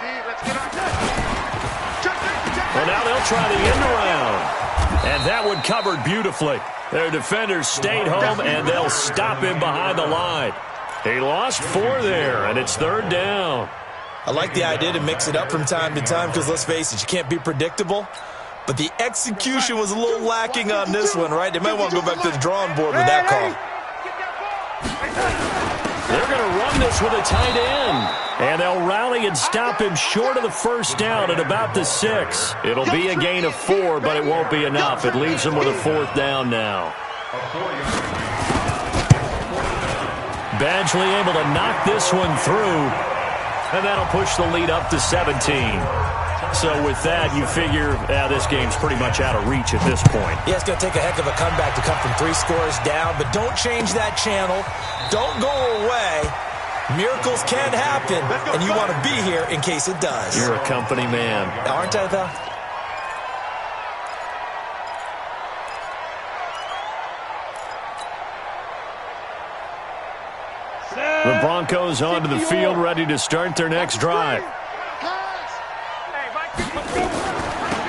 now they'll try the end around. And that one covered beautifully. Their defenders stayed home, and they'll stop him behind the line. He lost 4 there, and it's 3rd down. I like the idea to mix it up from time to time because, let's face it, you can't be predictable. But the execution was a little lacking on this one, right? They might want to go back to the drawing board with that call. They're going to run this with a tight end. And they'll rally and stop him short of the first down at about the 6. It'll be a gain of 4, but it won't be enough. It leaves them with a 4th down now. Badgley able to knock this one through. And that'll push the lead up to 17. So with that, you figure this game's pretty much out of reach at this point. Yeah, it's going to take a heck of a comeback to come from 3 scores down, but don't change that channel. Don't go away. Miracles can happen, and you want to be here in case it does. You're a company man. Aren't I, though? The Broncos onto the field, ready to start their next drive.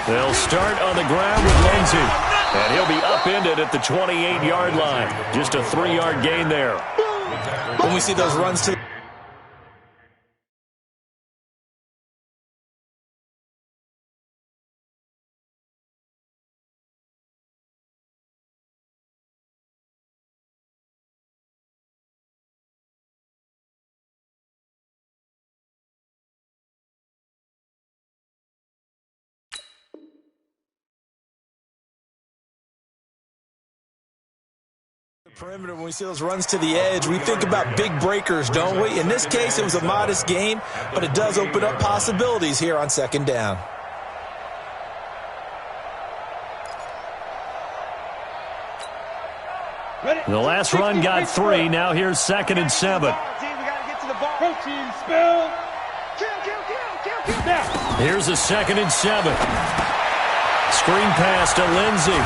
They'll start on the ground with Lindsey, and he'll be upended at the 28-yard line. Just a 3-yard gain there. When we see those runs to perimeter, when we see those runs to the edge, we think about big breakers, don't we? In this case, it was a modest gain, but it does open up possibilities here on 2nd down. The last run got 3. Now here's 2nd and 7. Protein spill. Here's a 2nd and 7. Screen pass to Lindsey.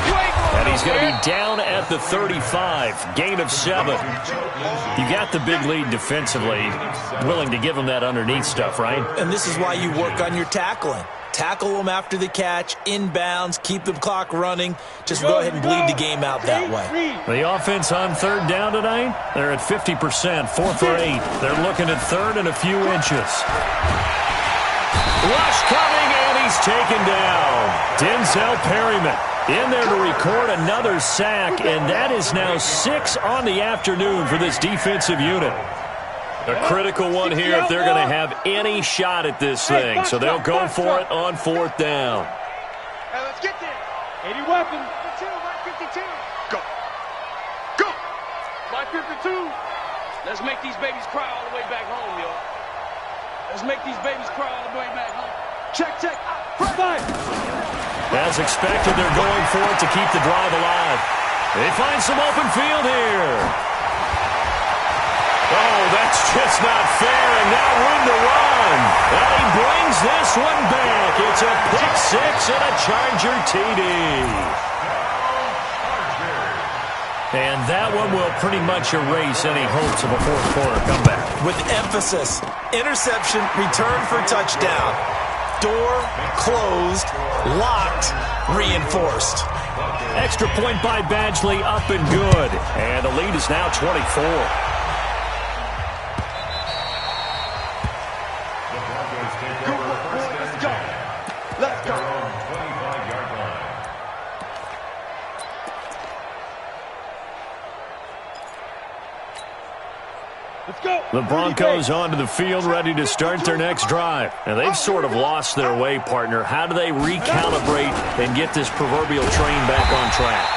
And he's going to be down at the 35. Gain of 7. You got the big lead defensively. Willing to give him that underneath stuff, right? And this is why you work on your tackling. Tackle them after the catch, inbounds, keep the clock running. Just go ahead and bleed the game out that way. The offense on 3rd down tonight, they're at 50%, 4 for 8. They're looking at 3rd and a few inches. Rush coming, and he's taken down. Denzel Perryman in there to record another sack, and that is now 6 on the afternoon for this defensive unit. A critical one here if they're going to have any shot at this thing, so they'll go for it on 4th down. Hey, let's get there. 80 weapons. 52. Go. Go. My 52. Let's make these babies cry all the way back home, yo. Let's make these babies cry all the way back home. Check. Five. As expected, they're going for it to keep the drive alive. They find some open field here. Oh, that's just not fair, and now room to run. And he brings this one back. It's a pick 6 and a Charger TD. And that one will pretty much erase any hopes of a 4th-quarter comeback. With emphasis, interception, return for touchdown. Door closed, locked, reinforced. Extra point by Badgley, up and good. And the lead is now 24. The Broncos onto the field, ready to start their next drive. And they've sort of lost their way, partner. How do they recalibrate and get this proverbial train back on track?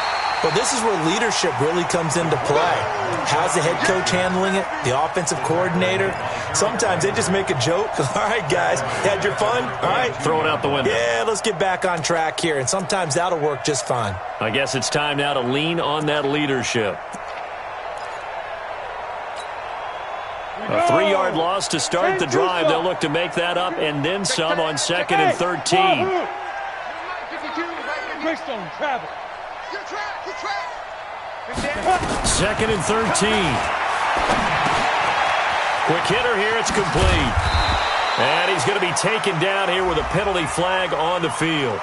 Well, this is where leadership really comes into play. How's the head coach handling it? The offensive coordinator? Sometimes they just make a joke. All right, guys, you had your fun? All right. Throw it out the window. Yeah, let's get back on track here. And sometimes that'll work just fine. I guess it's time now to lean on that leadership. A 3-yard loss to start the drive. They'll look to make that up and then some on 2nd and 13. Travel. 2nd and 13. Quick hitter here. It's complete. And he's going to be taken down here with a penalty flag on the field.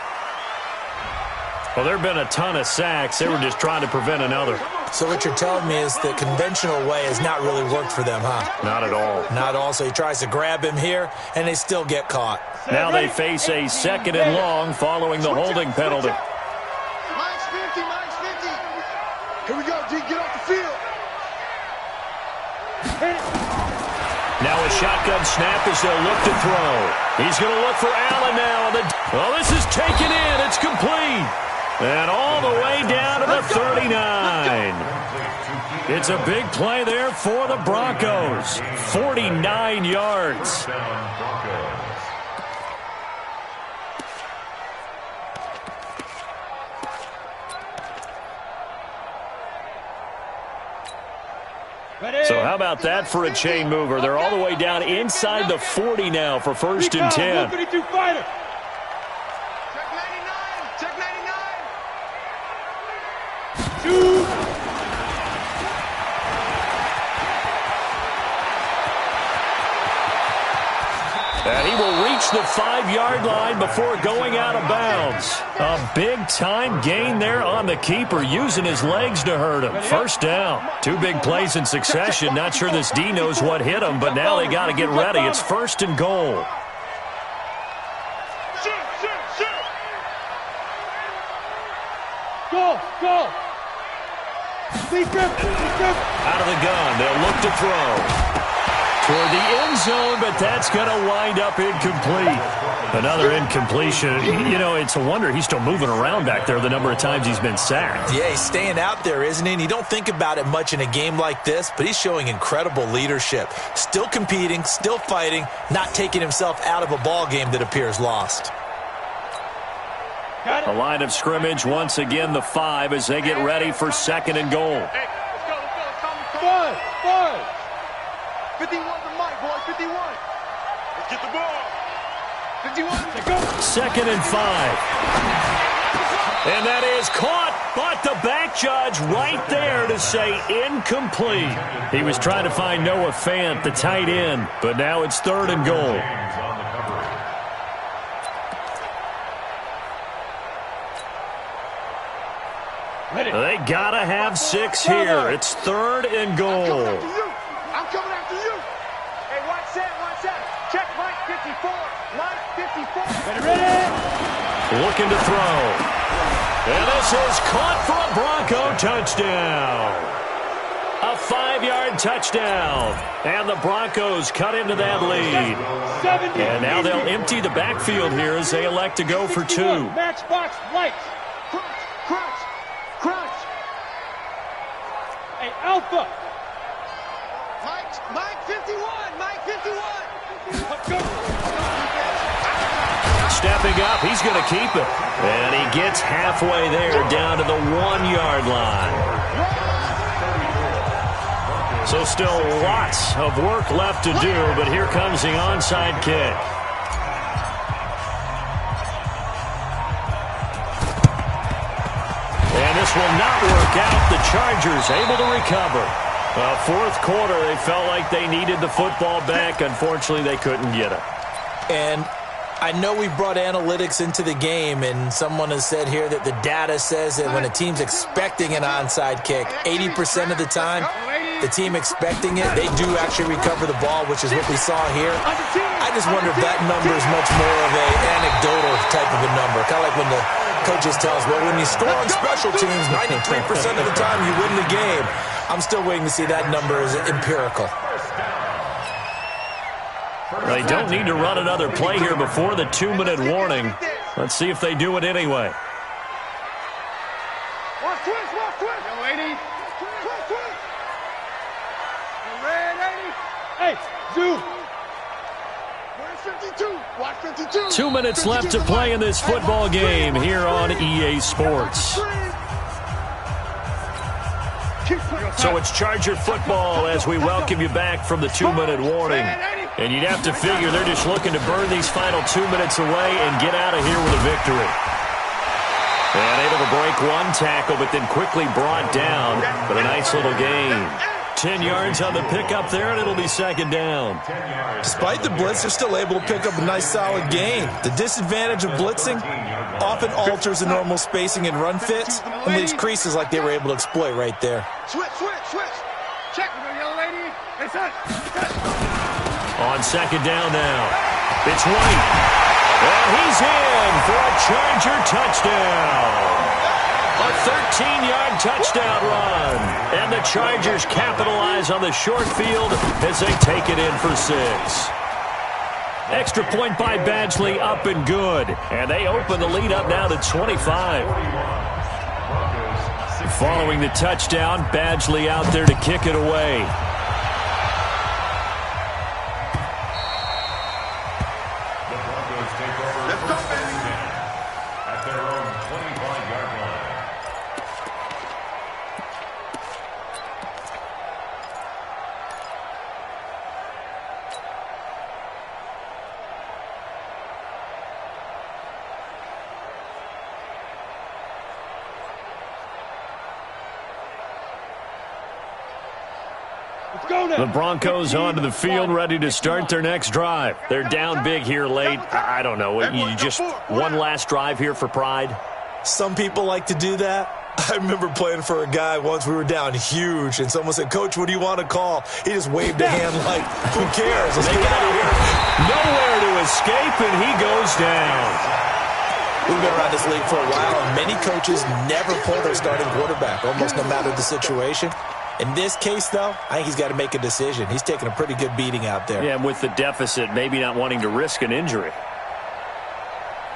Well, there have been a ton of sacks. They were just trying to prevent another. So what you're telling me is the conventional way has not really worked for them, huh? Not at all. Not at all. So he tries to grab him here, and they still get caught. Now they face a 2nd and long following the holding penalty. Mine's 50. Here we go, G. Get off the field. Now a shotgun snap as they'll look to throw. He's going to look for Allen now. Well, this is taken in. It's complete. And all the way down to the 39. It's a big play there for the Broncos. 49 yards. So how about that for a chain mover? They're all the way down inside the 40 now for 1st and 10. Check 99. And he will reach the 5-yard line before going out of bounds. A big-time gain there on the keeper, using his legs to hurt him. 1st down. 2 big plays in succession. Not sure this D knows what hit him, but now they got to get ready. It's 1st and goal. Go! Out of the gun. They'll look to throw. Toward the end zone, but that's going to wind up incomplete. Another incompletion. You know, it's a wonder he's still moving around back there the number of times he's been sacked. Yeah, he's staying out there, isn't he? And you don't think about it much in a game like this, but he's showing incredible leadership. Still competing, still fighting, not taking himself out of a ball game that appears lost. A line of scrimmage, once again the 5 as they get ready for 2nd and goal. Hey, let's go. Five. 51 to Mike, boy. 51. Let's get the ball. 51. 2nd and 5. And that is caught, but the back judge right there to say incomplete. He was trying to find Noah Fant, the tight end, but now it's 3rd and goal. They gotta have 6 here. It's 3rd and goal. I'm coming after you. Hey, watch that. Check Mike 54. Ready? Looking to throw. And this is caught for a Bronco touchdown. A 5-yard touchdown. And the Broncos cut into that lead. And now they'll empty the backfield here as they elect to go for 2. Matchbox lights. Crunch. Hey, Alpha. Mike 51. Let's go. Stepping up, he's going to keep it. And he gets halfway there down to the 1-yard line. So still lots of work left to do, but here comes the onside kick. And this will not work out. The Chargers able to recover. 4th quarter, they felt like they needed the football back. Unfortunately, they couldn't get it. And I know we brought analytics into the game, and someone has said here that the data says that when a team's expecting an onside kick, 80% of the time, the team expecting it, they do actually recover the ball, which is what we saw here. I just wonder if that number is much more of an anecdotal type of a number. Kind of like when the coaches tell us, well, when you score on special teams, 93% of the time you win the game. I'm still waiting to see that number as empirical. They don't need to run another play here before the 2-minute warning. Let's see if they do it anyway. Watch twist, watch twist. Yo, 80. Twist, twist. Yo, red 80. Hey, zoom. Where's 52? Watch 52. 2 minutes left to play in this football game here on EA Sports. So it's Charger football as we welcome you back from the 2-minute warning. And you'd have to figure they're just looking to burn these final 2 minutes away and get out of here with a victory. And able to break one tackle, but then quickly brought down. But a nice little gain. 10 yards on the pickup there, and it'll be second down. Despite the blitz, they're still able to pick up a nice solid gain. The disadvantage of blitzing often alters the normal spacing and run fits and leaves creases like they were able to exploit right there. Switch, switch, switch. Check with her, young lady. Hey, son. On second down now. It's White. And he's in for a Charger touchdown. A 13-yard touchdown run. And the Chargers capitalize on the short field as they take it in for 6. Extra point by Badgley, up and good. And they open the lead up now to 25. Following the touchdown, Badgley out there to kick it away. At their own 25-yard line. The Broncos onto the field, ready to start their next drive. They're down big here late. I don't know. You just one last drive here for pride? Some people like to do that. I remember playing for a guy once. We were down huge, and someone said, "Coach, what do you want to call?" He just waved a hand like, "Who cares? Let's get out of here." Nowhere to escape, and he goes down. We've been around this league for a while, and many coaches never pull their starting quarterback, almost no matter the situation. In this case, though, I think he's got to make a decision. He's taking a pretty good beating out there. Yeah, and with the deficit, maybe not wanting to risk an injury.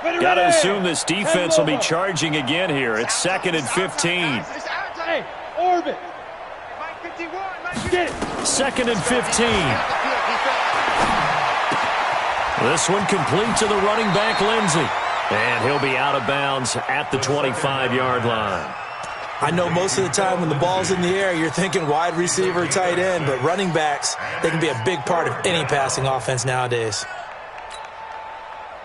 Got to assume this defense will be charging again here. It's 2nd and 15. Hey, orbit. Mike 51, Mike 50. 2nd and 15. This one complete to the running back, Lindsey. And he'll be out of bounds at the 25-yard line. I know most of the time when the ball's in the air, you're thinking wide receiver, tight end, but running backs, they can be a big part of any passing offense nowadays.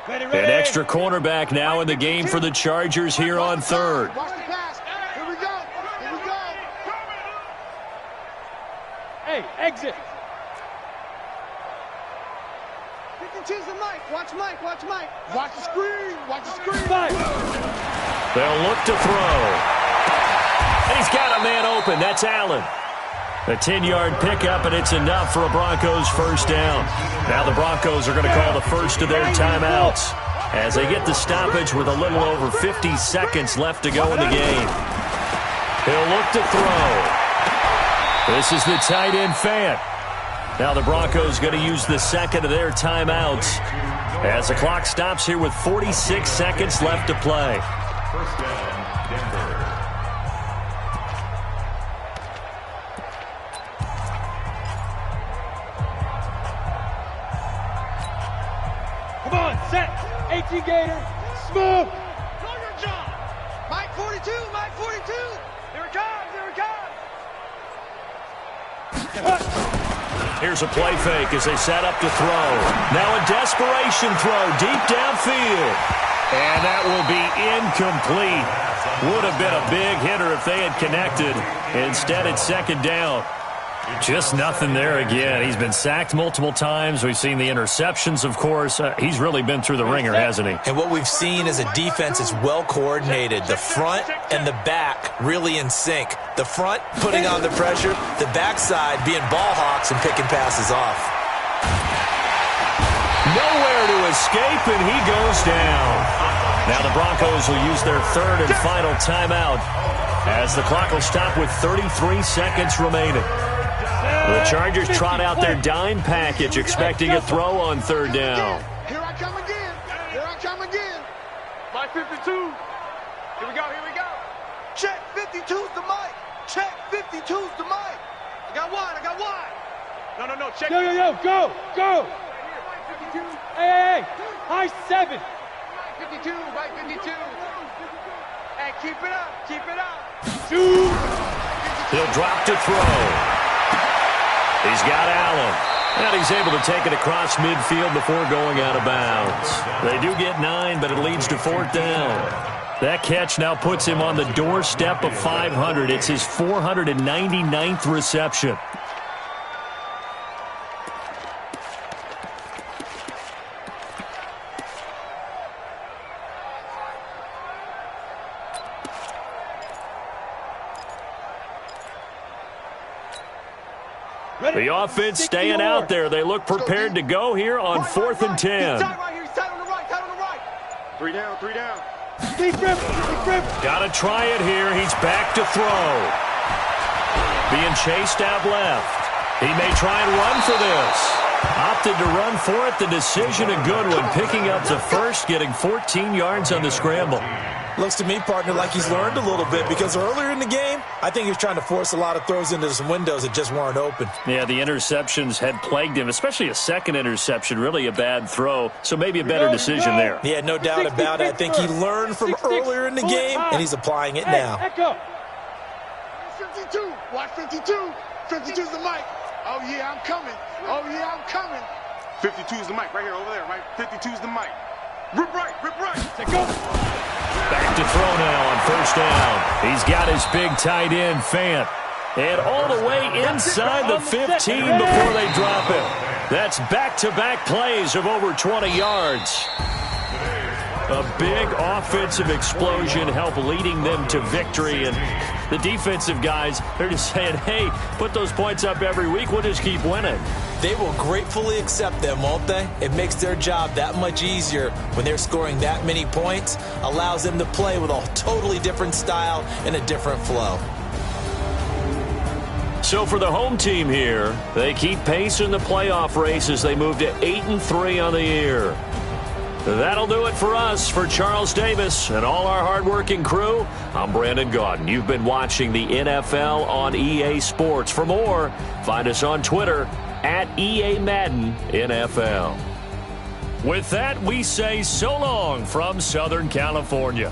An extra cornerback now in the game for the Chargers here on 3rd. Watch the pass. Here we go. Here we go. Hey, exit. 52's the Mike. Watch Mike. Watch Mike. Watch the screen. Watch the screen. They'll look to throw. And he's got a man open. That's Allen. A 10-yard pickup, and it's enough for a Broncos first down. Now the Broncos are going to call the first of their timeouts as they get the stoppage with a little over 50 seconds left to go in the game. He'll look to throw. This is the tight end, Fant. Now the Broncos going to use the second of their timeouts as the clock stops here with 46 seconds left to play. First down, Denver. Come on, set. 18 Gator. Smooth. Know your job. Mike 42. Mike 42. Here it comes. Here it comes. Here's a play fake as they set up to throw. Now a desperation throw deep downfield. And that will be incomplete. Would have been a big hitter if they had connected. Instead, it's second down. Just nothing there again. He's been sacked multiple times. We've seen the interceptions, of course. He's really been through the ringer, hasn't he? And what we've seen is a defense that's well coordinated. The front and the back really in sync. The front putting on the pressure, the backside being ball hawks and picking passes off. Nowhere to escape, and he goes down. Now the Broncos will use their third and final timeout as the clock will stop with 33 seconds remaining. The Chargers trot out their dime package, expecting a throw on third down. Here I come again. Here I come again. My 52. Here we go, here we go. Check 52's the mic. Check 52's the mic. I got wide, I got wide. No, check. Yo, go. Hey, high 7. Right 52, right 52. Hey, keep it up. Shoot. He'll drop to throw. He's got Allen. And he's able to take it across midfield before going out of bounds. They do get 9, but it leads to fourth down. That catch now puts him on the doorstep of 500. It's his 499th reception. The offense staying out there. They look prepared to go here on 4th and 10. He's tight right here. He's tight on the right. 3 down. Deep rip. Got to try it here. He's back to throw. Being chased out left. He may try and run for this. Opted to run for it. The decision a good one. Picking up the first, getting 14 yards on the scramble. Looks to me, partner, like he's learned a little bit because earlier in the game, I think he was trying to force a lot of throws into some windows that just weren't open. Yeah, the interceptions had plagued him, especially a second interception, really a bad throw. So maybe a better decision there. Yeah, no doubt about it. I think he learned from earlier in the game, and he's applying it now. Echo. 52. Watch 52. 52's the mic. Oh, yeah, I'm coming. 52's the mic right here, over there, right? 52's the mic. Rip right. Go. Back to throw now on first down. He's got his big tight end, Fant. And all the way inside the 15 before they drop him. That's back-to-back plays of over 20 yards. A big offensive explosion helped leading them to victory. And the defensive guys, they're just saying, hey, put those points up every week. We'll just keep winning. They will gratefully accept them, won't they? It makes their job that much easier when they're scoring that many points. Allows them to play with a totally different style and a different flow. So for the home team here, they keep pace in the playoff race as they move to 8-3 on the year. That'll do it for us. For Charles Davis and all our hardworking crew, I'm Brandon Gaudin. You've been watching the NFL on EA Sports. For more, find us on Twitter at EA Madden NFL. With that, we say so long from Southern California.